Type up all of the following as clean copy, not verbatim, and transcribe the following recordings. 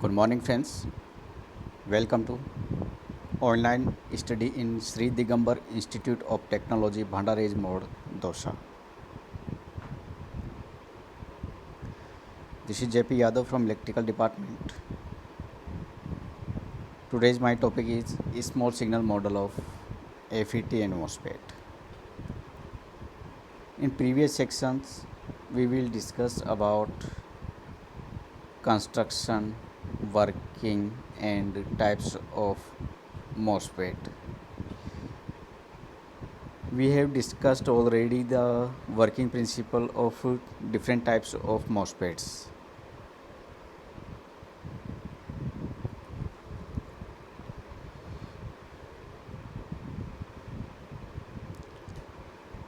Good morning, friends. Welcome to online study in Sri Digambar Institute of Technology, Bhandaraj Mode, Dosa. This is JP Yadav from Electrical Department. Today's my topic is small signal model of FET and MOSFET. In previous sections, we will discuss about construction, working, and types of MOSFET. We have discussed already the working principle of different types of MOSFETs.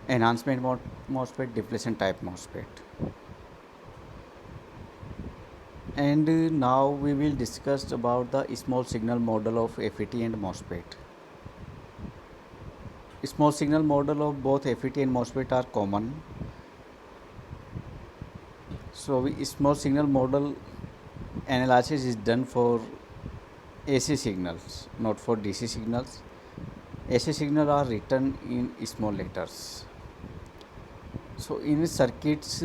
Enhancement MOSFET, depletion type MOSFET. And now we will discuss about the small signal model of FET and MOSFET. Small signal model of both FET and MOSFET are common. So small signal model analysis is done for AC signals, not for DC signals. AC signals are written in small letters. So in circuits,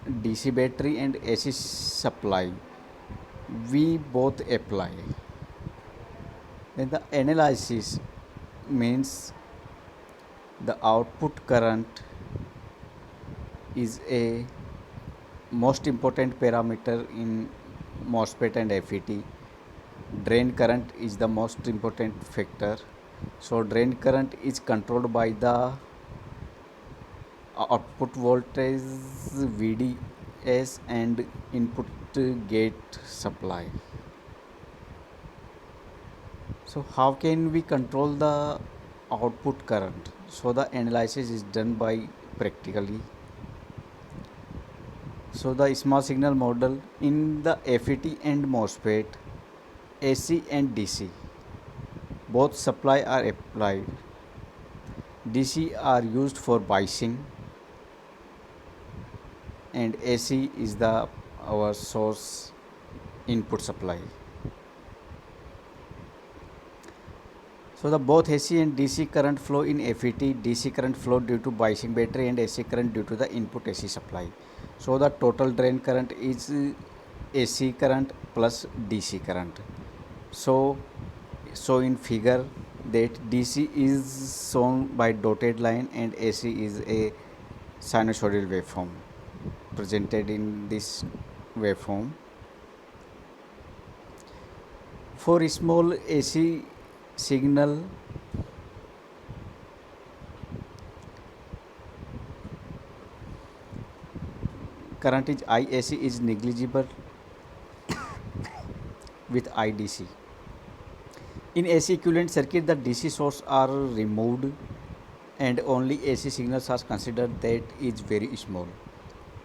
DC battery and AC supply, we both apply. Then the analysis means the output current is a most important parameter in MOSFET and FET. Drain current is the most important factor. So drain current is controlled by the output voltage VDS and input gate supply. So how can we control the output current? So the analysis is done by practically. So the small signal model in the FET and MOSFET, AC and DC, both supply are applied. DC are used for biasing and AC is the our source input supply. So the both AC and DC current flow in FET, DC current flow due to biasing battery and AC current due to the input AC supply. So the total drain current is AC current plus DC current. So in figure that DC is shown by dotted line and AC is a sinusoidal waveform presented in this waveform. For small AC signal, current is IAC is negligible with IDC. In AC equivalent circuit, the DC source are removed and only AC signals are considered that is very small.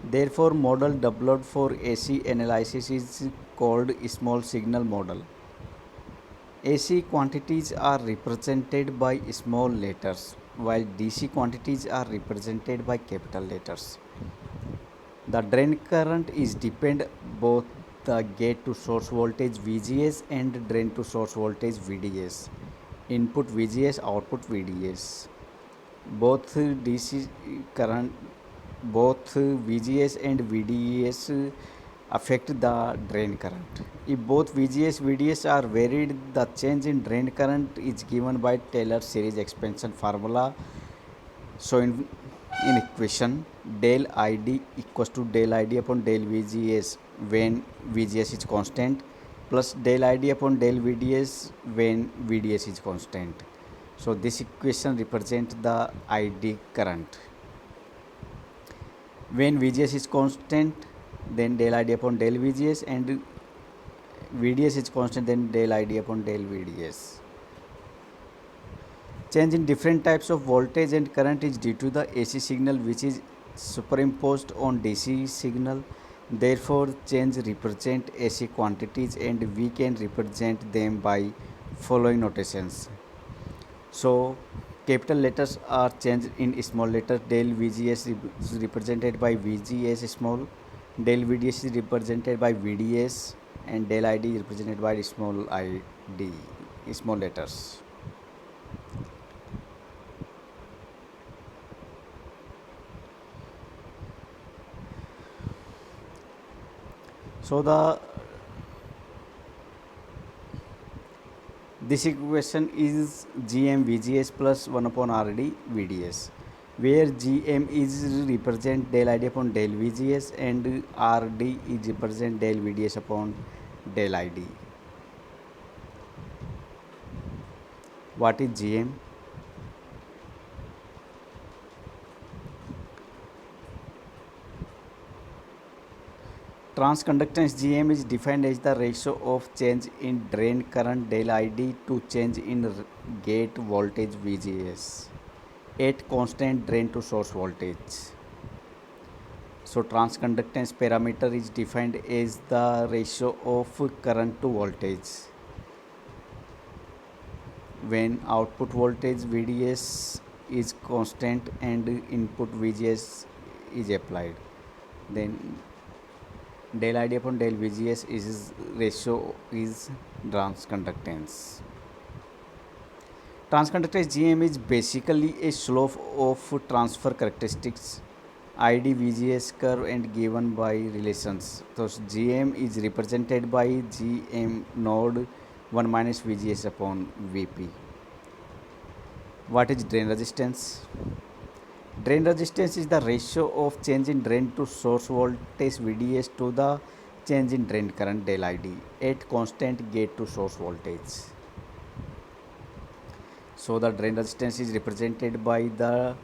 Therefore, model developed for AC analysis is called small signal model. AC quantities are represented by small letters while DC quantities are represented by capital letters. The drain current is depend both the gate to source voltage VGS and drain to source voltage VDS. Input VGS, output VDS. Both DC current, both VGS and VDS affect the drain current. If both VGS VDS are varied, the change in drain current is given by Taylor series expansion formula. So in equation del ID equals to del ID upon del VGS when VGS is constant plus del ID upon del VDS when VDS is constant. So this equation represents the ID current. When VGS is constant, then del ID upon del VGS, and VDS is constant, then del ID upon del VDS. Change in different types of voltage and current is due to the AC signal which is superimposed on DC signal. Therefore, change represent AC quantities and we can represent them by following notations. So capital letters are changed in small letters. Del VGS is represented by VGS small, del VDS is represented by VDS, and del ID is represented by small id, small letters. So the this equation is Gm Vgs plus 1 upon Rd Vds, where Gm is represent del Id upon del Vgs and Rd is represent del Vds upon del Id. What is Gm? Transconductance Gm is defined as the ratio of change in drain current del Id to change in gate voltage Vgs at constant drain to source voltage. So transconductance parameter is defined as the ratio of current to voltage when output voltage VDS is constant and input VGS is applied. Then del ID upon del VGS is ratio is transconductance. Transconductance GM is basically a slope of transfer characteristics ID VGS curve and given by relations. So GM is represented by GM node 1 minus VGS upon VP. What is drain resistance? Drain resistance is the ratio of change in drain to source voltage VDS to the change in drain current del ID at constant gate to source voltage. So the drain resistance is represented by the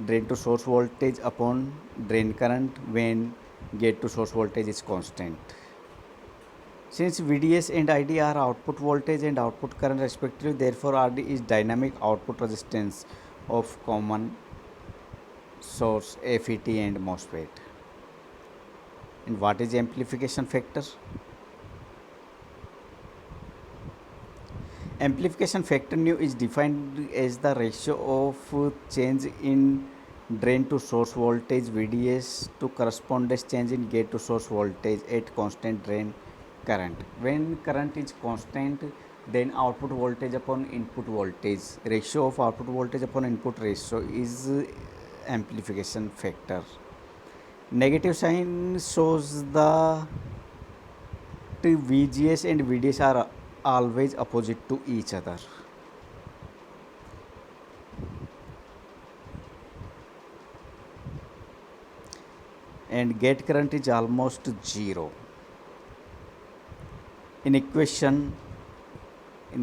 drain to source voltage upon drain current when gate to source voltage is constant. Since VDS and ID are output voltage and output current respectively, therefore RD is dynamic output resistance of common source FET and MOSFET. And what is amplification factor? Amplification factor nu is defined as the ratio of change in drain to source voltage VDS to corresponding change in gate to source voltage at constant drain current. When current is constant, then output voltage upon input voltage ratio of output voltage upon input ratio is amplification factor. Negative sign shows the VGS and VDS are always opposite to each other. And gate current is almost zero. In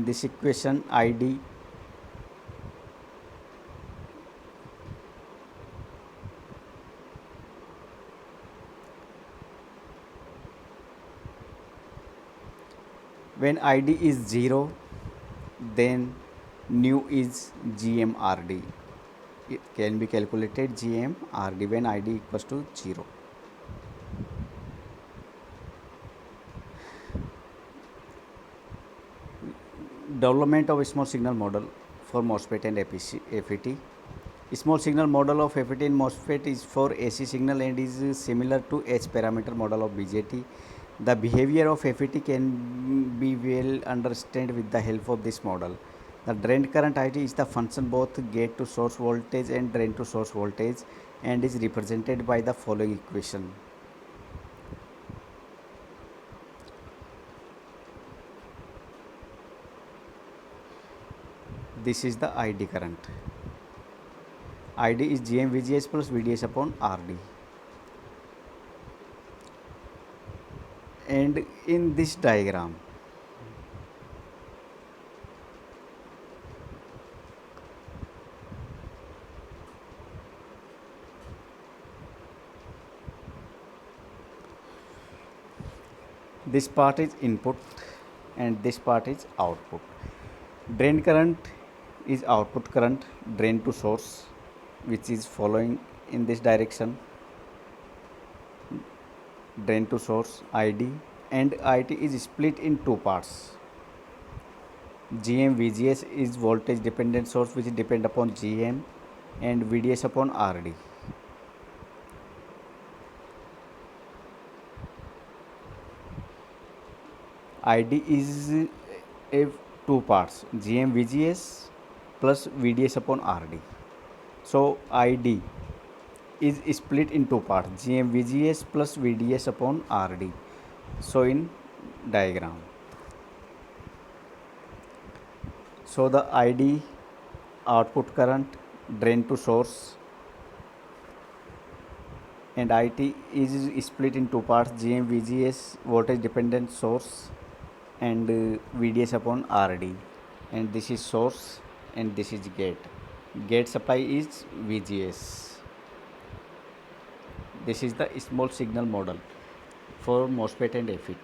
this equation ID when ID is 0, then nu is GMRD. It can be calculated GMRD when ID equals to 0. Development of a small signal model for MOSFET and FET. Small signal model of FET and MOSFET is for AC signal and is similar to H parameter model of BJT. The behavior of FET can be well understood with the help of this model. The drain current ID is the function both gate to source voltage and drain to source voltage and is represented by the following equation. This is the ID current. ID is Gm VGS plus VDS upon RD. And in this diagram, this part is input and this part is output. Drain current is output current drain to source, which is following in this direction, drain to source ID, and IT is split in two parts. GM VGS is voltage dependent source which depend upon GM and VDS upon RD. ID is a two parts, GM-VGS plus VDS upon RD. So ID is split in two parts, GM-VGS plus VDS upon RD. So in diagram. So the ID output current, drain to source, and IT is split in two parts, GM-VGS voltage dependent source and VDS upon RD, and this is source and this is gate supply is VGS. This is the small signal model for MOSFET and FET.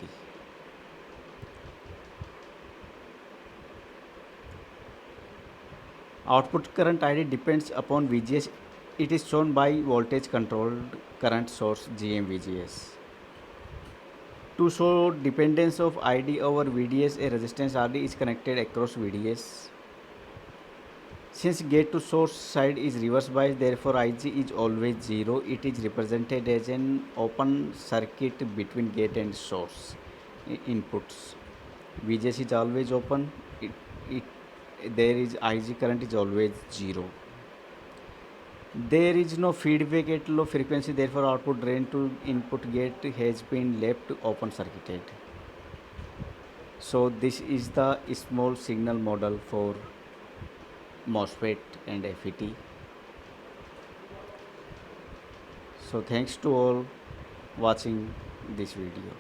Output current ID depends upon VGS. It is shown by voltage controlled current source GM-VGS. To show dependence of ID over VDS, a resistance RD is connected across VDS. Since gate to source side is reverse bias, therefore IG is always 0. It is represented as an open circuit between gate and source inputs. VGS is always open. It there is IG current is always 0. There is no feedback at low frequency, therefore output drain to input gate has been left open circuited. So this is the small signal model for MOSFET and FET. So thanks to all watching this video.